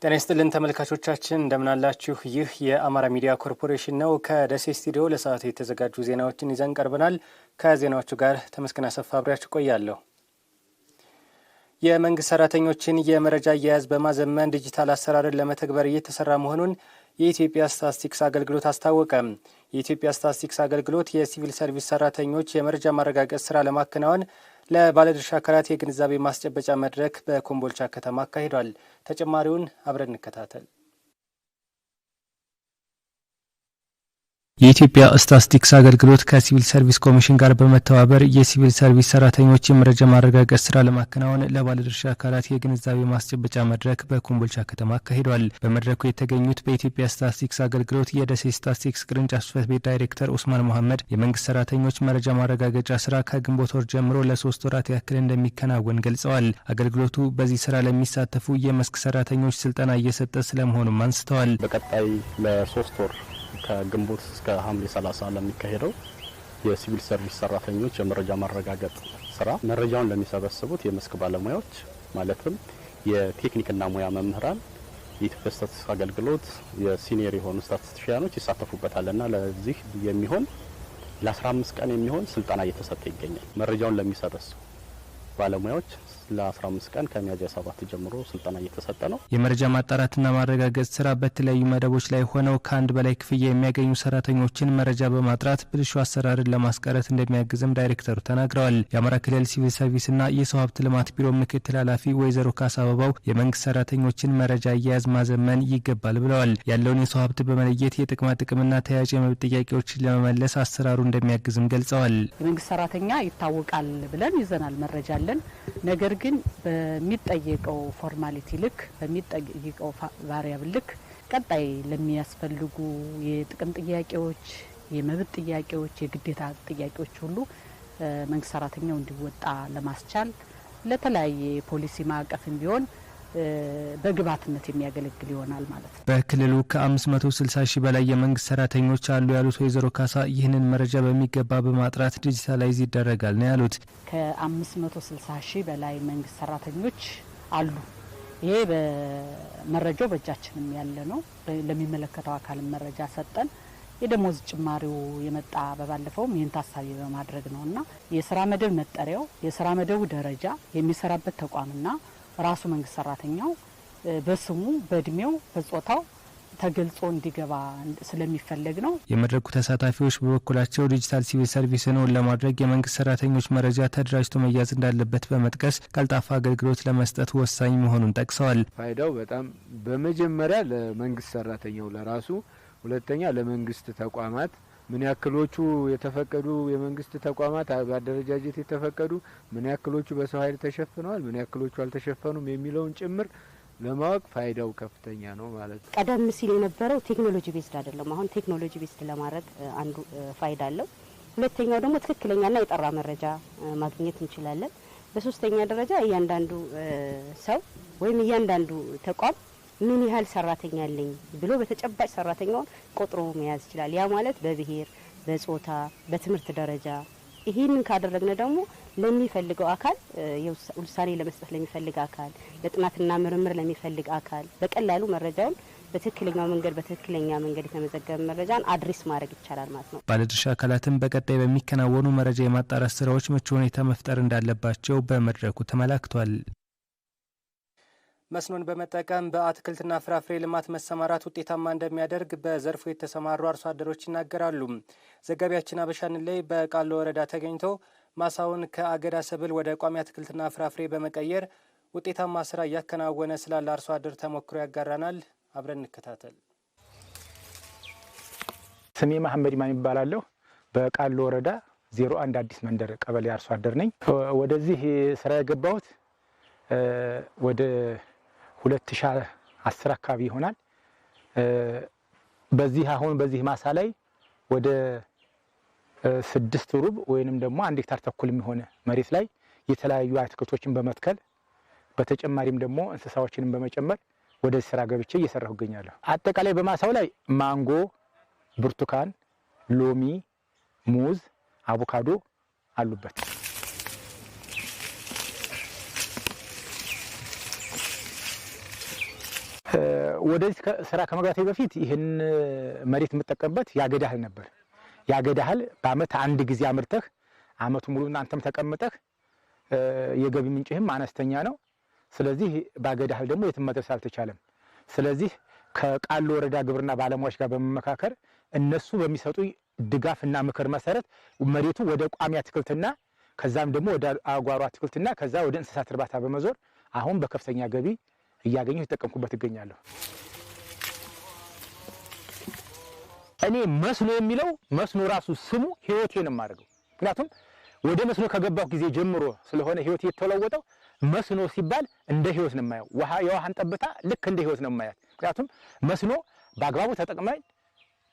ጤና ይስጥልን ተመልካቾቻችን እንደምን አላችሁ? ይህ የአማራ ሚዲያ ኮርፖሬሽን ነው። ከደሴ ስቱዲዮ ለሰዓቱ የተዘጋጁ ዜናዎችን ይዘን ቀርበናል። ከዜናዎቹ ጋር ተመስገን አሰፋ አብሬያችሁ ቆያለሁ። የመንግስት ሰራተኞችን የመረጃ አያያዝ በማዘመን ዲጂታል አሰራርን ለመተግበር እየተሰራ መሆኑን የኢትዮጵያ ስታትስቲክስ አገልግሎት አስታወቀ። የኢትዮጵያ ስታትስቲክስ አገልግሎት የሲቪል ሰርቪስ ሰራተኞች የመረጃ ማረጋገጥ ስራ ለማከናወን ለባለድርሻ አካላት የግንዛቤ ማስጨበጫ መድረክ በኮምቦልቻ ከተማ አካሂዷል። ተጨማሪውን አብረን እንከታተል። የኢትዮጵያ ስታትስቲክስ አገልግሎት ከሲቪል ሰርቪስ ኮሚሽን ጋር በመተባበር የሲቪል ሰርቪስ ሰራተኞች የመረጃ ማረጋገጥ ስራ ለማከናወን ለባለድርሻ አካላት የግንዛቤ ማስጨበጫ መድረክ በኮምቦልቻ ከተማ አካሂዷል። በመድረኩ የተገኙት በኢትዮጵያ ስታትስቲክስ አገልግሎት የደሴ ስታትስቲክስ ቅርንጫፍ ጽሕፈት ቤት ዳይሬክተር ኡስማን መሐመድ የመንግስት ሰራተኞች መረጃ ማረጋገጫ ስራ ከግንቦት ወር ጀምሮ ለ3 ወራት ያክል እንደሚከናወን ገልጸዋል። አገልግሎቱ በዚህ ስራ ለሚሳተፉ የመስክ ሰራተኞች ስልጠና እየሰጠ ስለመሆኑም አንስተዋል። በቀጣይ ለ3 ወር ከግንቦት እስከ ሐምሌ 30 ለሚካሄደው የሲቪል ሰርቪስ ሰራተኞች የመረጃ ማረጋገጥ ስራ መረጃውን ለሚሰበስቡት የመስክ ባለሙያዎች ማለትም የቴክኒክና ሙያ መምህራን፣ የኢትዮጵያ ስታትስቲክስ አገልግሎት የሲኒየር የሆኑ ስታቲስቲሽያኖች ይሳተፉበታልና ለዚህ የሚሆን ለ15 ቀን የሚሆን ስልጠና እየተሰጠ ይገኛል። መረጃውን ለሚሰበስቡ ባለሙያዎች ለ15 ቀን ከሚያዝያ 7 ጀምሮ ስልጠና እየተሰጠ ነው። የመረጃ ማጣራትና ማረጋገጥ ስራ በተለያዩ መደቦች ላይ ሆነው ከአንድ በላይ ክፍያ የሚያገኙ ሰራተኞችን መረጃ በማጥራት ብልሹ አሰራርን ለማስቀረት እንደሚያግዝም ዳይሬክተሩ ተናግረዋል። የአማራ ክልል ሲቪል ሰርቪስና የሰው ሀብት ልማት ቢሮ ምክትል ኃላፊ ወይዘሮ ካሳ አበባው የመንግስት ሰራተኞችን መረጃ አያያዝ ማዘመን ይገባል ብለዋል። ያለውን የሰው ሀብት በመለየት የጥቅማ ጥቅምና ተያያዥ የመብት ጥያቄዎችን ለመመለስ አሰራሩ እንደሚያግዝም ገልጸዋል። የመንግስት ሰራተኛ ይታወቃል ብለን ይዘናል መረጃ አለን። ነገር ግን በሚጠየቀው ፎርማሊቲ ልክ በሚጠየቀው ቫሪያብል ልክ ቀጣይ ለሚያስፈልጉ የጥቅም ጥያቄዎች፣ የመብት ጥያቄዎች፣ የግዴታ ጥያቄዎች ሁሉ መንግስት ሰራተኛው እንዲወጣ ለማስቻል ለተለያየ ፖሊሲ ማዕቀፍም ቢሆን በግብዓትነት የሚያገለግል ይሆናል ማለት ነው። በክልሉ ከ560 ሺህ በላይ የመንግስት ሰራተኞች አሉ ያሉት ወይዘሮ ካሳ ይህንን መረጃ በሚገባ በማጥራት ዲጂታላይዝ ይደረጋል ነው ያሉት። ከ560 ሺህ በላይ መንግስት ሰራተኞች አሉ። ይሄ በመረጃው በእጃችንም ያለ ነው። ለሚመለከተው አካል መረጃ ሰጠን። የደሞዝ ጭማሪው የመጣ በባለፈውም ይህን ታሳቢ በማድረግ ነውና የስራ መደብ መጠሪያው፣ የስራ መደቡ ደረጃ፣ የሚሰራበት ተቋምና ራሱ መንግስት ሰራተኛው በስሙ በእድሜው በጾታው ተገልጾ እንዲገባ ስለሚፈለግ ነው። የመድረኩ ተሳታፊዎች በበኩላቸው ዲጂታል ሲቪል ሰርቪስን ለማድረግ የመንግስት ሰራተኞች መረጃ ተደራጅቶ መያዝ እንዳለበት በመጥቀስ ቀልጣፋ አገልግሎት ለመስጠት ወሳኝ መሆኑን ጠቅሰዋል። ፋይዳው በጣም በመጀመሪያ ለመንግስት ሰራተኛው ለራሱ፣ ሁለተኛ ለመንግስት ተቋማት ምን ያክሎቹ የተፈቀዱ የመንግስት ተቋማት በአደረጃጀት የተፈቀዱ ምን ያክሎቹ በሰው ኃይል ተሸፍነዋል፣ ምን ያክሎቹ አልተሸፈኑም የሚለውን ጭምር ለማወቅ ፋይዳው ከፍተኛ ነው ማለት ነው። ቀደም ሲል የነበረው ቴክኖሎጂ ቤዝድ አይደለም። አሁን ቴክኖሎጂ ቤዝድ ለማድረግ አንዱ ፋይዳ አለው። ሁለተኛው ደግሞ ትክክለኛና የጠራ መረጃ ማግኘት እንችላለን። በሶስተኛ ደረጃ እያንዳንዱ ሰው ወይም እያንዳንዱ ተቋም ምን ያህል ሰራተኛ አለኝ ብሎ በተጨባጭ ሰራተኛውን ቆጥሮ መያዝ ይችላል። ያ ማለት በብሔር፣ በጾታ፣ በትምህርት ደረጃ ይህንን ካደረግነ ደግሞ ለሚፈልገው አካል ውሳኔ ለመስጠት ለሚፈልግ አካል፣ ለጥናትና ምርምር ለሚፈልግ አካል በቀላሉ መረጃውን በትክክለኛው መንገድ የተመዘገበ መረጃን አድሬስ ማድረግ ይቻላል ማለት ነው። ባለድርሻ አካላትን በቀጣይ በሚከናወኑ መረጃ የማጣራት ስራዎች ምቹ ሁኔታ መፍጠር እንዳለባቸው በመድረኩ ተመላክቷል። መስኖን በመጠቀም በአትክልትና ፍራፍሬ ልማት መሰማራት ውጤታማ እንደሚያደርግ በዘርፉ የተሰማሩ አርሶ አደሮች ይናገራሉ። ዘጋቢያችን አበሻን ላይ በቃሎ ወረዳ ተገኝቶ ማሳውን ከአገዳ ሰብል ወደ ቋሚ አትክልትና ፍራፍሬ በመቀየር ውጤታማ ስራ እያከናወነ ስላለ አርሶ አደር ተሞክሮ ያጋራናል። አብረን እንከታተል። ስሜ መሐመድ ኢማን ይባላለሁ። በቃሎ ወረዳ 01 አዲስ መንደር ቀበሌ አርሶ አደር ነኝ። ወደዚህ ስራ የገባሁት ወደ 2010 አካባቢ ይሆናል። በዚህ ማሳ ላይ ወደ 6 ሩብ ወይንም ደግሞ 1 ሄክታር ተኩል የሚሆነ መሬት ላይ የተለያዩ አትክልቶችን በመትከል በተጨማሪም ደግሞ እንስሳዎችንም በመጨመር ወደ ስራ ገብቼ እየሰራሁ እገኛለሁ። አጠቃላይ በማሳው ላይ ማንጎ፣ ብርቱካን፣ ሎሚ፣ ሙዝ፣ አቮካዶ አሉበት። ወደዚህ ስራ ከመግባቴ በፊት ይህን መሬት የምጠቀምበት ያገዳ እህል ነበር። ያገዳ እህል በአመት አንድ ጊዜ አምርተህ አመቱ ሙሉ አንተም ተቀምጠህ የገቢ ምንጭህም አነስተኛ ነው። ስለዚህ ባገዳ እህል ደግሞ የትም መድረስ አልተቻለም። ስለዚህ ከቃሉ ወረዳ ግብርና ባለሙያዎች ጋር በመመካከር እነሱ በሚሰጡ ድጋፍና ምክር መሰረት መሬቱ ወደ ቋሚ አትክልትና ከዛም ደግሞ ወደ አጓሮ አትክልትና ከዛ ወደ እንስሳት እርባታ በመዞር አሁን በከፍተኛ ገቢ እያገኘሁ የተጠቀምኩበት እገኛለሁ። እኔ መስኖ የሚለው መስኖ ራሱ ስሙ ህይወቴን ማድረገው ምክንያቱም ወደ መስኖ ከገባሁ ጊዜ ጀምሮ ስለሆነ ህይወት የተለወጠው መስኖ ሲባል እንደ ህይወት ነው የማየው። የውሃን ጠብታ ልክ እንደ ህይወት ነው የማያት። ምክንያቱም መስኖ በአግባቡ ተጠቅመን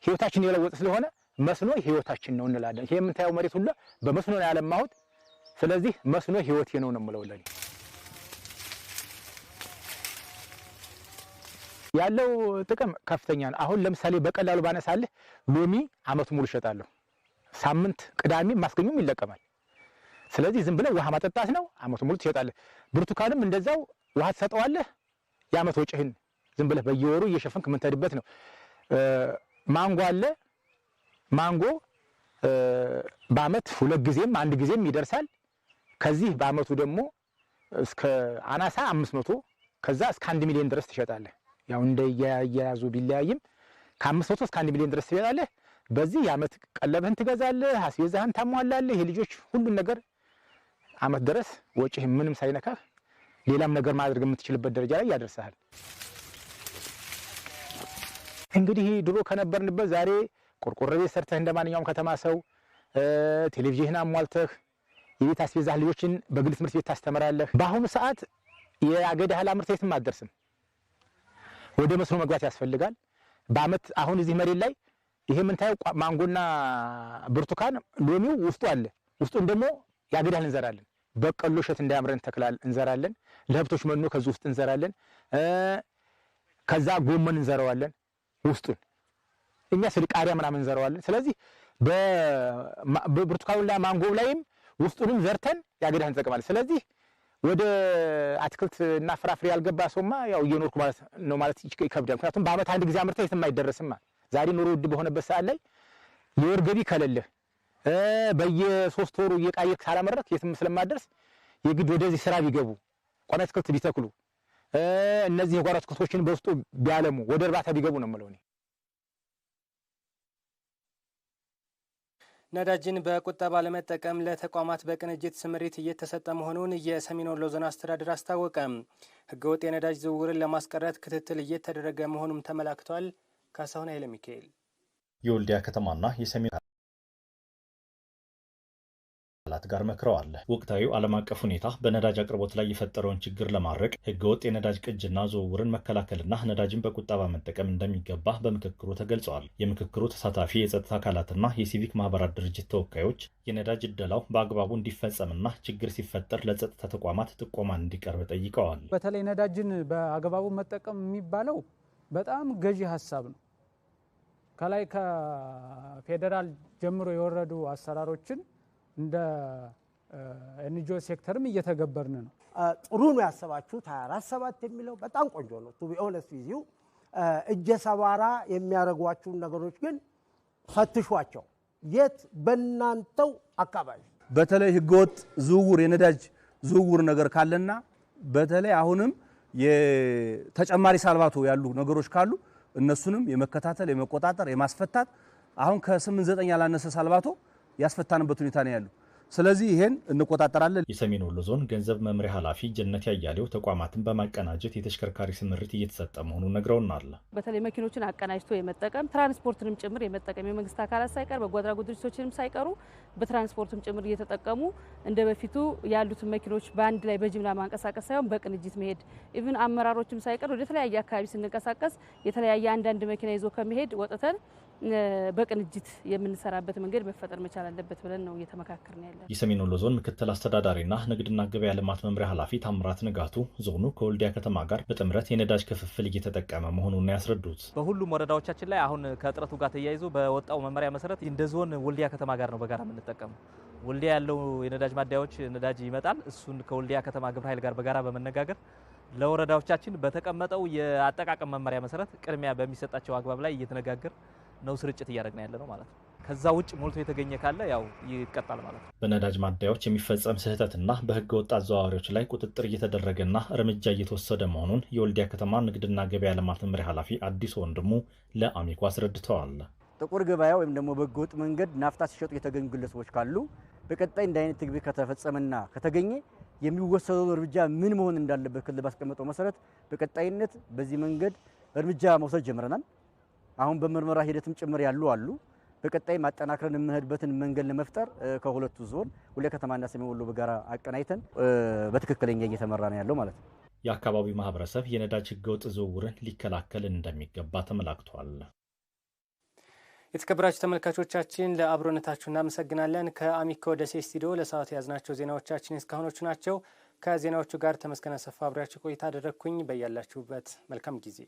ህይወታችን የለወጠ ስለሆነ መስኖ ህይወታችን ነው እንላለን። ይሄ የምታየው መሬት ሁሉ በመስኖ ነው ያለማሁት። ስለዚህ መስኖ ህይወቴ ነው የምለው ለኔ። ያለው ጥቅም ከፍተኛ ነው። አሁን ለምሳሌ በቀላሉ ባነሳልህ ሎሚ አመቱ ሙሉ እሸጣለሁ። ሳምንት ቅዳሜ ማስገኙም ይለቀማል። ስለዚህ ዝም ብለህ ውሃ ማጠጣት ነው፣ አመቱ ሙሉ ትሸጣለህ። ብርቱካንም እንደዛው ውሃ ትሰጠዋለህ፣ የአመት ወጪህን ዝም ብለህ በየወሩ እየሸፈንክ የምትሄድበት ነው። ማንጎ አለ። ማንጎ በአመት 2 ጊዜም 1 ጊዜም ይደርሳል። ከዚህ በአመቱ ደግሞ እስከ አናሳ 500 ከዛ እስከ 1 ሚሊዮን ድረስ ትሸጣለህ። ያው እንደ ያያዙ ቢለያይም ከ500 እስከ 1 ሚሊዮን ድረስ ትሸጣለህ። በዚህ የአመት ቀለብህን ትገዛለህ፣ አስቤዛህን ታሟላለህ። የልጆች ሁሉን ነገር አመት ድረስ ወጪህ ምንም ሳይነካህ ሌላም ነገር ማድረግ የምትችልበት ደረጃ ላይ ያደርሳል። እንግዲህ ድሮ ከነበርንበት ዛሬ ቆርቆሮ ቤት ሰርተህ እንደማንኛውም ከተማ ሰው ቴሌቪዥን አሟልተህ የቤት አስቤዛህ ልጆችን በግል ትምህርት ቤት ታስተምራለህ። በአሁኑ ሰዓት የአገዳ እህል አምርተህ የትም አትደርስም። ወደ መስኖ መግባት ያስፈልጋል። በአመት አሁን እዚህ መሬት ላይ ይሄ የምንታየው ማንጎና ብርቱካን ሎሚው ውስጡ አለ። ውስጡን ደግሞ የአገዳ እህል እንዘራለን። በቀሎ እሸት እንዳያምረን ተክላል እንዘራለን። ለህብቶች መኖ ከዚህ ውስጥ እንዘራለን። ከዛ ጎመን እንዘራዋለን ውስጡን። እኛ ስልቃሪያ ምናምን እንዘራዋለን። ስለዚህ በብርቱካኑና ማንጎው ላይም ውስጡንም ዘርተን ያገዳ እህል እንጠቀማለን። ስለዚህ ወደ አትክልትና ፍራፍሬ ያልገባ ሰውማ ያው እየኖርኩ ማለት ነው ማለት ይከብዳል። ምክንያቱም በአመት አንድ ጊዜ አምርተህ የትም አይደረስማ። ዛሬ ኑሮ ውድ በሆነበት ሰዓት ላይ የወር ገቢ ከሌለህ በየ3 ወሩ እየቃየክ ካላመረክ የትም ስለማደርስ የግድ ወደዚህ ስራ ቢገቡ ቋሚ አትክልት ቢተክሉ እነዚህ የጓሮ አትክልቶችን በውስጡ ቢያለሙ ወደ እርባታ ቢገቡ ነው የምለው እኔ። ነዳጅን በቁጠባ ለመጠቀም ለተቋማት በቅንጅት ስምሪት እየተሰጠ መሆኑን የሰሜን ወሎ ዞን አስተዳደር አስታወቀ። ህገወጥ የነዳጅ ዝውውርን ለማስቀረት ክትትል እየተደረገ መሆኑም ተመላክቷል። ካሳሁን ኃይለ ሚካኤል። የወልዲያ ከተማና የሰሜን አካላት ጋር መክረዋል። ወቅታዊ ዓለም አቀፍ ሁኔታ በነዳጅ አቅርቦት ላይ የፈጠረውን ችግር ለማድረቅ ህገወጥ የነዳጅ ቅጅና ዝውውርን መከላከልና ነዳጅን በቁጠባ መጠቀም እንደሚገባ በምክክሩ ተገልጸዋል። የምክክሩ ተሳታፊ የጸጥታ አካላትና የሲቪክ ማህበራት ድርጅት ተወካዮች የነዳጅ እደላው በአግባቡ እንዲፈጸምና ችግር ሲፈጠር ለጸጥታ ተቋማት ጥቆማ እንዲቀርብ ጠይቀዋል። በተለይ ነዳጅን በአግባቡ መጠቀም የሚባለው በጣም ገዢ ሀሳብ ነው። ከላይ ከፌዴራል ጀምሮ የወረዱ አሰራሮችን እንደ ኤንጂኦ ሴክተርም እየተገበርን ነው። ጥሩ ነው ያሰባችሁት 24/7 የሚለው በጣም ቆንጆ ነው። ቱ ቢ ኦነስት ዊዝ ዩ እጀ ሰባራ የሚያደርጓችሁን ነገሮች ግን ፈትሿቸው። የት በእናንተው አካባቢ በተለይ ህገወጥ ዝውውር የነዳጅ ዝውውር ነገር ካለና በተለይ አሁንም የተጨማሪ ሳልባቶ ያሉ ነገሮች ካሉ እነሱንም የመከታተል የመቆጣጠር የማስፈታት አሁን ከ8-9 ያላነሰ ሳልባቶ ያስፈታንበት ሁኔታ ነው ያለው። ስለዚህ ይሄን እንቆጣጠራለን። የሰሜን ወሎ ዞን ገንዘብ መምሪያ ኃላፊ ጀነት ያያሌው ተቋማትን በማቀናጀት የተሽከርካሪ ስምሪት እየተሰጠ መሆኑን ነግረውናል። በተለይ መኪኖችን አቀናጅቶ የመጠቀም ትራንስፖርትንም ጭምር የመጠቀም የመንግስት አካላት ሳይቀር በጎ አድራጎት ድርጅቶችንም ሳይቀሩ በትራንስፖርትም ጭምር እየተጠቀሙ እንደ በፊቱ ያሉትን መኪኖች በአንድ ላይ በጅምላ ማንቀሳቀስ ሳይሆን በቅንጅት መሄድ ኢቭን አመራሮችም ሳይቀር ወደ ተለያየ አካባቢ ስንንቀሳቀስ የተለያየ አንዳንድ መኪና ይዞ ከመሄድ ወጥተን በቅንጅት የምንሰራበት መንገድ መፈጠር መቻል አለበት ብለን ነው እየተመካከርን ያለን። የሰሜን ወሎ ዞን ምክትል አስተዳዳሪና ንግድና ገበያ ልማት መምሪያ ኃላፊ ታምራት ንጋቱ ዞኑ ከወልዲያ ከተማ ጋር በጥምረት የነዳጅ ክፍፍል እየተጠቀመ መሆኑን ያስረዱት በሁሉም ወረዳዎቻችን ላይ አሁን ከጥረቱ ጋር ተያይዞ በወጣው መመሪያ መሰረት እንደ ዞን ወልዲያ ከተማ ጋር ነው በጋራ የምንጠቀመው። ወልዲያ ያለው የነዳጅ ማደያዎች ነዳጅ ይመጣል። እሱን ከወልዲያ ከተማ ግብረ ኃይል ጋር በጋራ በመነጋገር ለወረዳዎቻችን በተቀመጠው የአጠቃቀም መመሪያ መሰረት ቅድሚያ በሚሰጣቸው አግባብ ላይ እየተነጋገር ነው ስርጭት እያደረግን ያለ ነው ማለት ነው። ከዛ ውጭ ሞልቶ የተገኘ ካለ ያው ይቀጣል ማለት ነው። በነዳጅ ማደያዎች የሚፈጸም ስህተትና በህገ ወጥ አዘዋዋሪዎች ላይ ቁጥጥር እየተደረገና እርምጃ እየተወሰደ መሆኑን የወልዲያ ከተማ ንግድና ገበያ ልማት መምሪያ ኃላፊ አዲስ ወንድሙ ለአሚኮ አስረድተዋል። ጥቁር ገበያ ወይም ደግሞ በህገ ወጥ መንገድ ናፍታ ሲሸጡ የተገኙ ግለሰቦች ካሉ በቀጣይ እንደ አይነት ተግባር ከተፈጸመና ከተገኘ የሚወሰደው እርምጃ ምን መሆን እንዳለበት ክልል ባስቀመጠው መሰረት በቀጣይነት በዚህ መንገድ እርምጃ መውሰድ ጀምረናል። አሁን በምርመራ ሂደትም ጭምር ያሉ አሉ። በቀጣይ ማጠናከርን የምንሄድበትን መንገድ ለመፍጠር ከሁለቱ ዞን ወልዲያ ከተማና ሰሜን ወሎ በጋራ አቀናይተን በትክክለኛ እየተመራ ነው ያለው ማለት ነው። የአካባቢው ማህበረሰብ የነዳጅ ህገወጥ ዝውውርን ሊከላከል እንደሚገባ ተመላክቷል። የተከበራችሁ ተመልካቾቻችን ለአብሮነታችሁ እናመሰግናለን። ከአሚኮ ደሴ ስቱዲዮ ለሰዓቱ የያዝናቸው ዜናዎቻችን እስካሁኖቹ ናቸው። ከዜናዎቹ ጋር ተመስገን አሰፋ አብሬያችሁ ቆይታ አደረግኩኝ። በያላችሁበት መልካም ጊዜ